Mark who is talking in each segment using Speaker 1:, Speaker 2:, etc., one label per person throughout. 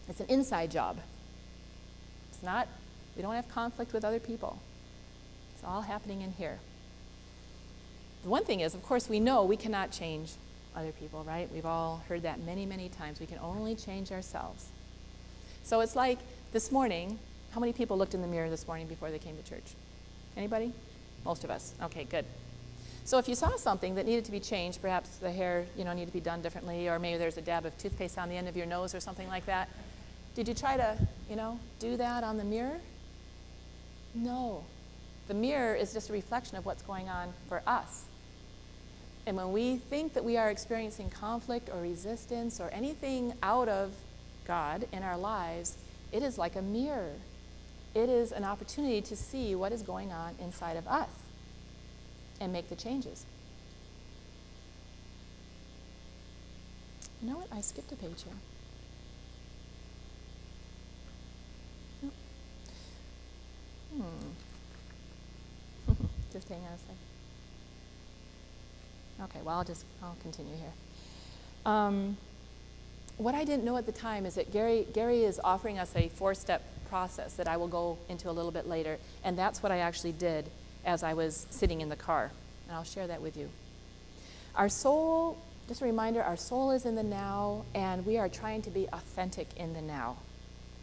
Speaker 1: It's an inside job. It's not, we don't have conflict with other people. It's all happening in here. The one thing is, of course, we know we cannot change other people, right? We've all heard that many, many times. We can only change ourselves. So it's like this morning, how many people looked in the mirror this morning before they came to church? Anybody? Most of us. Okay, good. So if you saw something that needed to be changed, perhaps the hair, needed to be done differently, or maybe there's a dab of toothpaste on the end of your nose or something like that, did you try to, do that on the mirror? No. The mirror is just a reflection of what's going on for us. And when we think that we are experiencing conflict or resistance or anything out of God in our lives, it is like a mirror. It is an opportunity to see what is going on inside of us and make the changes. You know what? I skipped a page here. Just hang on a second. Okay, well, I'll continue here. What I didn't know at the time is that Gary is offering us a 4-step process that I will go into a little bit later, and that's what I actually did as I was sitting in the car, and I'll share that with you. Our soul, just a reminder, our soul is in the now, and we are trying to be authentic in the now.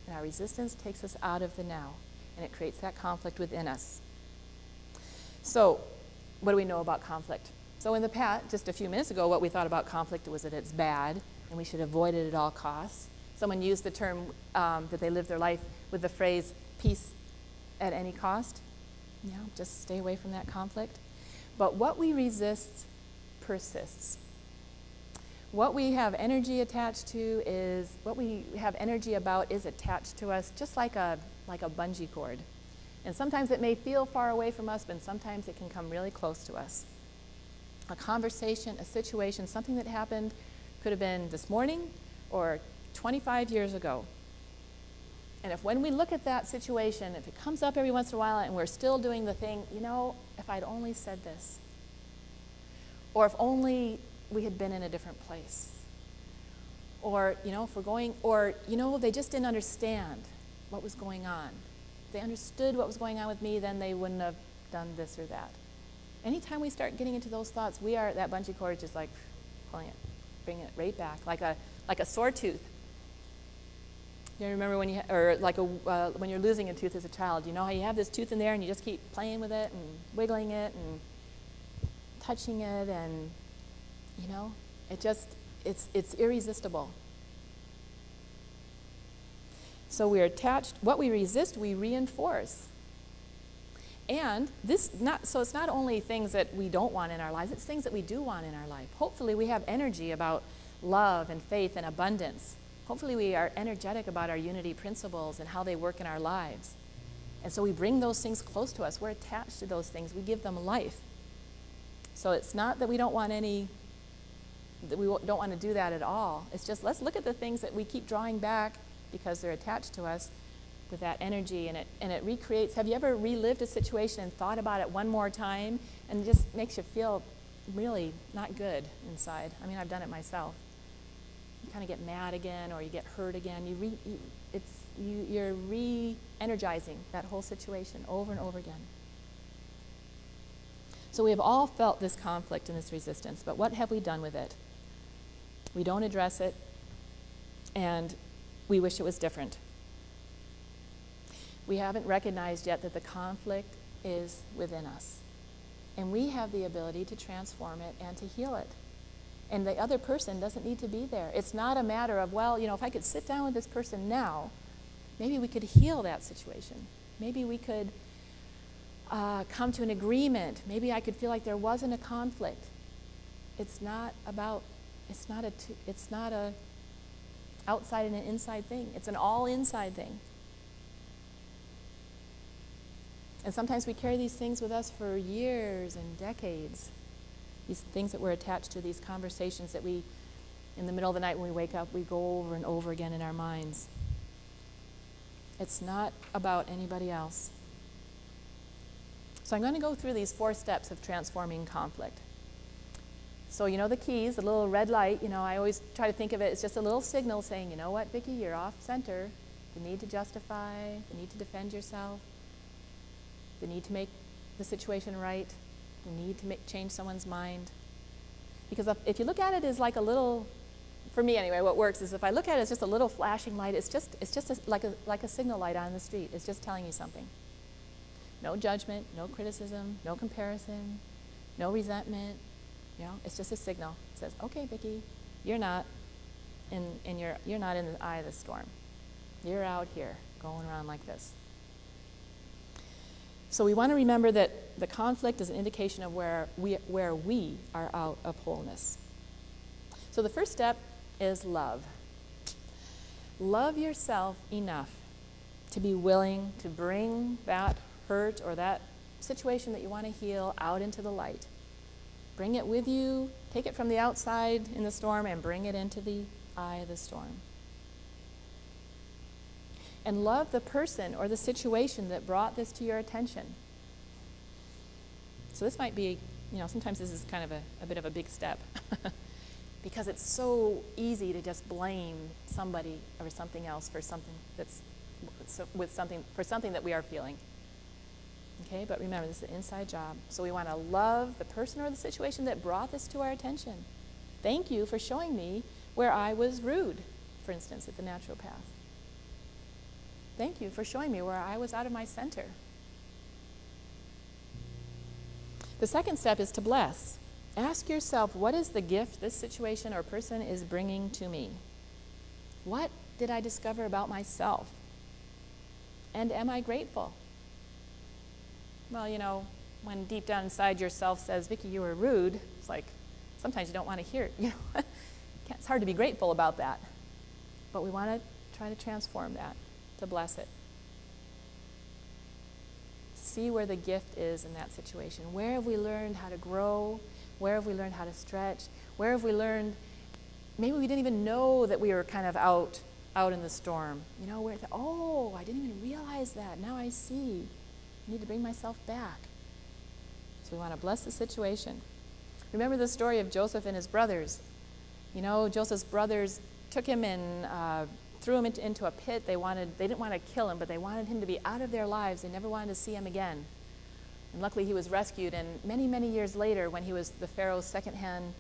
Speaker 1: And our resistance takes us out of the now, and it creates that conflict within us. So, what do we know about conflict? So in the past, just a few minutes ago, what we thought about conflict was that it's bad, and we should avoid it at all costs. Someone used the term that they live their life with the phrase, peace at any cost. Just stay away from that conflict. But what we resist persists. What we have energy attached to is, what we have energy about is attached to us, just like a bungee cord. And sometimes it may feel far away from us, but sometimes it can come really close to us. A conversation, a situation, something that happened could have been this morning or 25 years ago. And if when we look at that situation, if it comes up every once in a while and we're still doing the thing, if I'd only said this, or if only we had been in a different place, or, if we're going, or, they just didn't understand what was going on. If they understood what was going on with me, then they wouldn't have done this or that. Anytime we start getting into those thoughts, that bungee cord is just like pulling it, bringing it right back, like a sore tooth. You remember when when you're losing a tooth as a child, you know how you have this tooth in there and you just keep playing with it and wiggling it and touching it, and it's irresistible. So we're attached. What we resist, we reinforce. And so it's not only things that we don't want in our lives, it's things that we do want in our life. Hopefully we have energy about love and faith and abundance. Hopefully we are energetic about our unity principles and how they work in our lives. And so we bring those things close to us. We're attached to those things. We give them life. So it's not that we don't want that we don't want to do that at all. It's just, let's look at the things that we keep drawing back because they're attached to us with that energy, and it recreates. Have you ever relived a situation and thought about it one more time, and it just makes you feel really not good inside? I mean, I've done it myself. You kind of get mad again, or you get hurt again. You're re-energizing that whole situation over and over again. So we have all felt this conflict and this resistance, but what have we done with it? We don't address it, and we wish it was different. We haven't recognized yet that the conflict is within us, and we have the ability to transform it and to heal it. And the other person doesn't need to be there. It's not a matter of, if I could sit down with this person now, maybe we could heal that situation. Maybe we could come to an agreement. Maybe I could feel like there wasn't a conflict. It's not a outside and an inside thing. It's an all inside thing. And sometimes we carry these things with us for years and decades. These things that we're attached to, these conversations that we, in the middle of the night when we wake up, we go over and over again in our minds. It's not about anybody else. So I'm going to go through these 4 steps of transforming conflict. So you know the keys, the little red light, I always try to think of it as just a little signal saying, you know what, Vicki, you're off center. The need to justify, the need to defend yourself, the need to make the situation right, the need to change someone's mind. Because if you look at it as like a little, for me anyway, what works is if I look at it as just a little flashing light, it's just like a signal light on the street. It's just telling you something. No judgment, no criticism, no comparison, no resentment. It's just a signal. It says, okay, Vicki, you're not you're not in the eye of the storm. You're out here going around like this. So we want to remember that the conflict is an indication of where we are out of wholeness. So the first step is love. Love yourself enough to be willing to bring that hurt or that situation that you want to heal out into the light. Bring it with you, take it from the outside in the storm and bring it into the eye of the storm. And love the person or the situation that brought this to your attention. So this might be, sometimes this is kind of a bit of a big step because it's so easy to just blame somebody or something else for something for something that we are feeling. Okay, but remember, this is an inside job. So we want to love the person or the situation that brought this to our attention. Thank you for showing me where I was rude, for instance, at the naturopath. Thank you for showing me where I was out of my center. The second step is to bless. Ask yourself, what is the gift this situation or person is bringing to me? What did I discover about myself? And am I grateful? Well, when deep down inside yourself says, Vicki, you were rude, it's like, sometimes you don't want to hear it. It's hard to be grateful about that. But we want to try to transform that, to bless it. See where the gift is in that situation. Where have we learned how to grow? Where have we learned how to stretch? Where have we learned, maybe we didn't even know that we were kind of out in the storm. I didn't even realize that. Now I see. I need to bring myself back. So we want to bless the situation. Remember the story of Joseph and his brothers. Joseph's brothers took him and threw him into a pit. They didn't want to kill him, but they wanted him to be out of their lives. They never wanted to see him again. And luckily he was rescued, and many, many years later, when he was the Pharaoh's second-hand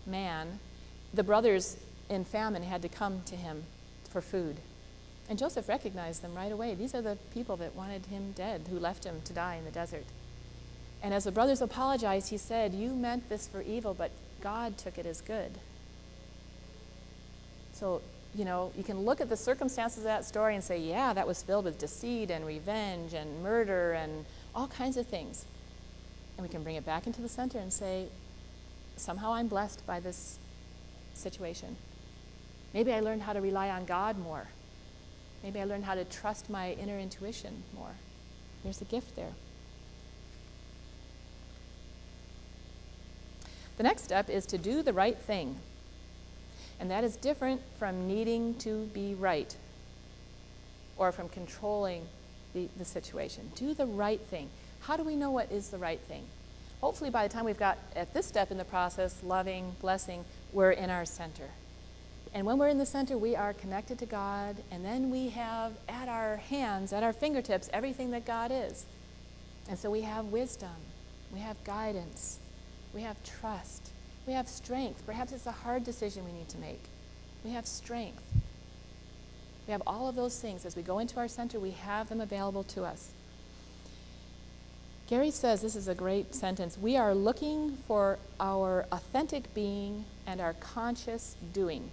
Speaker 1: man, the brothers in famine had to come to him for food. And Joseph recognized them right away. These are the people that wanted him dead, who left him to die in the desert. And as the brothers apologized, he said, you meant this for evil, but God took it as good. So, you can look at the circumstances of that story and say, yeah, that was filled with deceit and revenge and murder and all kinds of things. And we can bring it back into the center and say, somehow I'm blessed by this situation. Maybe I learned how to rely on God more. Maybe I learned how to trust my inner intuition more. There's a gift there. The next step is to do the right thing. And that is different from needing to be right or from controlling the situation. Do the right thing. How do we know what is the right thing? Hopefully by the time we've got at this step in the process, loving, blessing, we're in our center. And when we're in the center, we are connected to God, and then we have at our hands, at our fingertips, everything that God is. And so we have wisdom, we have guidance, we have trust, we have strength. Perhaps it's a hard decision we need to make. We have strength. We have all of those things. As we go into our center, we have them available to us. Gary says, this is a great sentence, we are looking for our authentic being and our conscious doing.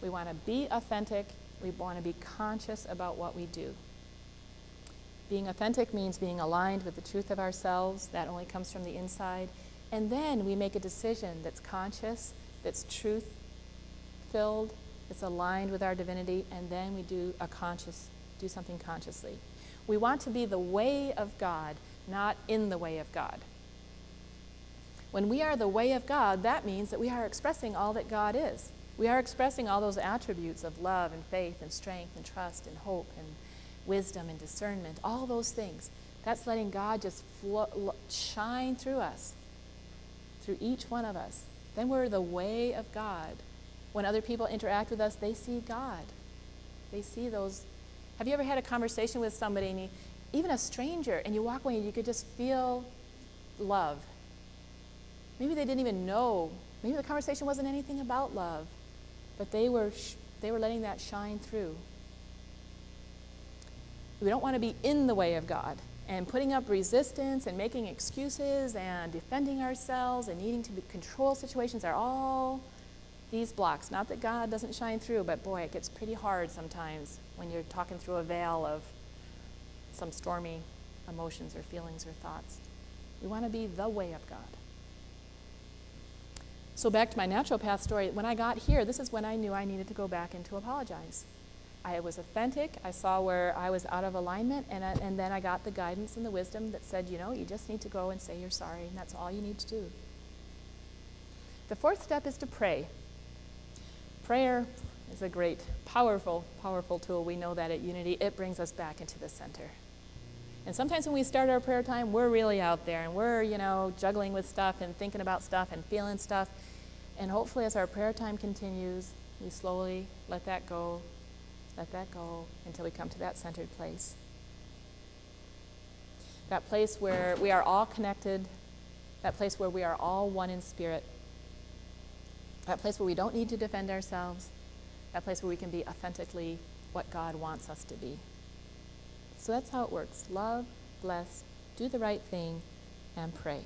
Speaker 1: We want to be authentic. We want to be conscious about what we do. Being authentic means being aligned with the truth of ourselves. That only comes from the inside. And then we make a decision that's conscious, that's truth-filled, that's aligned with our divinity, and then we do something consciously. We want to be the way of God, not in the way of God. When we are the way of God, that means that we are expressing all that God is. We are expressing all those attributes of love and faith and strength and trust and hope and wisdom and discernment, all those things. That's letting God just shine through us. through each one of us. Then we're the way of God. When other people interact with us, they see God. They see those. Have you ever had a conversation with somebody, and even a stranger, and you walk away and you could just feel love? Maybe they didn't even know. Maybe the conversation wasn't anything about love, but they were letting that shine through. We don't want to be in the way of God and putting up resistance and making excuses and defending ourselves and needing to control situations are all these blocks. Not that God doesn't shine through, but boy, it gets pretty hard sometimes when you're talking through a veil of some stormy emotions or feelings or thoughts. We want to be the way of God. So back to my naturopath story. When I got here, this is when I knew I needed to go back and to apologize. I was authentic. I saw where I was out of alignment, and then I got the guidance and the wisdom that said, you just need to go and say you're sorry, and that's all you need to do. The fourth step is to pray. Prayer is a great, powerful, powerful tool. We know that at Unity. It brings us back into the center. And sometimes when we start our prayer time, we're really out there, and we're, juggling with stuff and thinking about stuff and feeling stuff. And hopefully as our prayer time continues, we slowly let that go until we come to that centered place. That place where we are all connected, that place where we are all one in spirit, that place where we don't need to defend ourselves, that place where we can be authentically what God wants us to be. So that's how it works. Love, bless, do the right thing, and pray.